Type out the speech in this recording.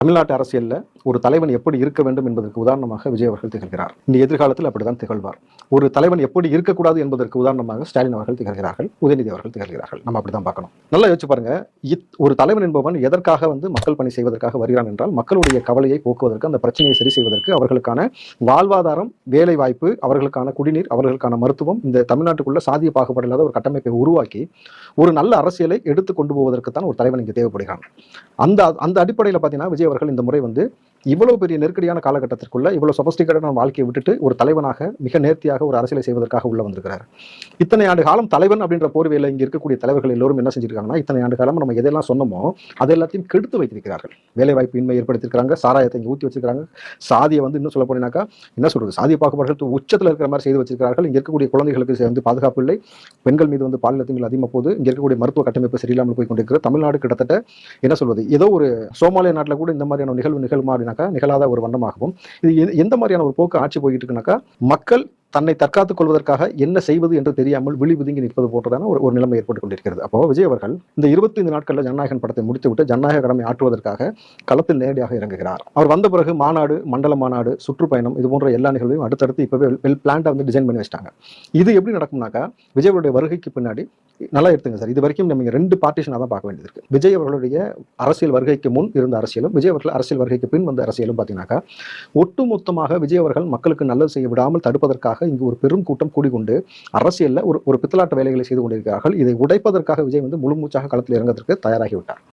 தமிழ்நாட்டு அரசியல்ல ஒரு தலைவன் எப்படி இருக்க வேண்டும் என்பதற்கு உதாரணமாக விஜய் அவர்கள் திகழ்கிறார். இந்த எதிர்காலத்தில் அப்படித்தான் திகழ்வார். ஒரு தலைவன் எப்படி இருக்கக்கூடாது என்பதற்கு உதாரணமாக ஸ்டாலின் அவர்கள் திகழ்கிறார்கள், உதயநிதி அவர்கள் திகழ்கிறார்கள். நம்ம அப்படித்தான் பார்க்கணும். நல்லா யோசிச்சு பாருங்க. ஒரு தலைவன் என்பவன் எதற்காக மக்கள் பணி செய்வதற்காக வருகிறான் என்றால், மக்களுடைய கவலையை போக்குவதற்கு, அந்த பிரச்சனையை சரி செய்வதற்கு, அவர்களுக்கான வாழ்வாதாரம், வேலை வாய்ப்பு, அவர்களுக்கான குடிநீர், அவர்களுக்கான மருத்துவம், இந்த தமிழ்நாட்டுக்குள்ள சாதிய பாகுபாடு இல்லாத ஒரு கட்டமைப்பை உருவாக்கி ஒரு நல்ல அரசியலை எடுத்து கொண்டு போவதற்கு தான் ஒரு தலைவன் இங்கே தேவைப்படுகிறான். அந்த அடிப்படையில் பார்த்தீங்கன்னா விஜய் அவர்கள் இந்த முறை இவ்வளவு பெரிய நெருக்கடியான காலகட்டத்திற்குள்ள இவ்வளவு சொபஸ்டிகேட்டான வாழ்க்கையை விட்டுட்டு ஒரு தலைவனாக மிக நேர்த்தியாக ஒரு அரசியலை செய்வதற்காக உள்ள வந்திருக்கிறார். இத்தனை ஆண்டு காலம் தலைவன் அப்படின்ற போர்வையில் இங்க இருக்கக்கூடிய தலைவர்கள் எல்லோரும் என்ன செஞ்சிருக்காங்கன்னா, இத்தனை ஆண்டு காலம் நம்ம எதெல்லாம் சொன்னமோ அது எல்லாத்தையும் கெடுத்து வைத்திருக்கிறார்கள். வேலைவாய்ப்பு இன்மை ஏற்படுத்திருக்காங்க, சாராயத்தை இங்கே ஊற்றி வச்சிருக்காங்க, சாதியை இன்னும் சொல்ல போனாக்கா என்ன சொல்றது, சாதிய பாகுபாடுகள் உச்சத்தில் இருக்கிற மாதிரி செய்து வச்சிருக்கிறார்கள். இங்க இருக்கக்கூடிய குழந்தைகளுக்கு பாதுகாப்பு இல்லை, பெண்கள் மீது பாலியல் தீங்குகள் அதிகமாக போகுது, இங்க இருக்கக்கூடிய மருத்துவ கட்டமைப்பு சரியில்லாமல் போய் கொண்டிருக்கிற தமிழ்நாடு கிட்டத்தட்ட என்ன சொல்வது, ஏதோ ஒரு சோமாலியா நாட்டில் கூட இந்த மாதிரியான நிகழ்வுமா நிகழாத ஒரு வண்ணமாகவும், இது எந்த மாதிரியான ஒரு போக்கு ஆட்சி போயிட்டு இருக்குனாக்கா, மக்கள் தன்னை தற்காத்துக் கொள்வதற்காக என்ன செய்வது என்று தெரியாமல் விழி விதுங்கி நிற்பது போன்றதான ஒரு நிலைமை ஏற்பட்டுக் கொண்டிருக்கிறது. அப்போ விஜய் அவர்கள் இந்த 25 நாட்களில் ஜனநாயகன் படத்தை முடித்துவிட்டு ஜனநாயக கடமை ஆற்றுவதற்காக களத்தில் நேரடியாக இறங்குகிறார். அவர் வந்த பிறகு மாநாடு, மண்டல மாநாடு, சுற்றுப்பயணம், இது போன்ற எல்லா நிகழ்வையும் அடுத்தடுத்து இப்பவே வெல் பிளான்டா டிசைன் பண்ணி வச்சிட்டாங்க. இது எப்படி நடக்கும்னாக்கா, விஜய் அவருடைய வருகைக்கு பின்னாடி நல்லா எடுத்துங்க சார், இது வரைக்கும் நம்ம 2 பார்ட்டிஷனாக தான் பார்க்க வேண்டியது இருக்கு. விஜய் அவர்களுடைய அரசியல் வருகைக்கு முன் இருந்த அரசியலும், விஜய் அவர்கள் அரசியல் வருகைக்கு பின் வந்த அரசியலும் பார்த்தீங்கன்னாக்கா, ஒட்டுமொத்தமாக விஜய் அவர்கள் மக்களுக்கு நல்லது செய்ய விடாமல் தடுப்பதற்காக இங்கு ஒரு பெரும் கூட்டம் கூடிக்கொண்டு அரசியல்ல ஒரு பித்தலாட்ட வேலைகளை செய்து கொண்டிருக்கிறார்கள். இதை உடைப்பதற்காக விஜய் முழு மூச்சாக களத்தில் இறங்குவதற்கு தயாராகிவிட்டார்.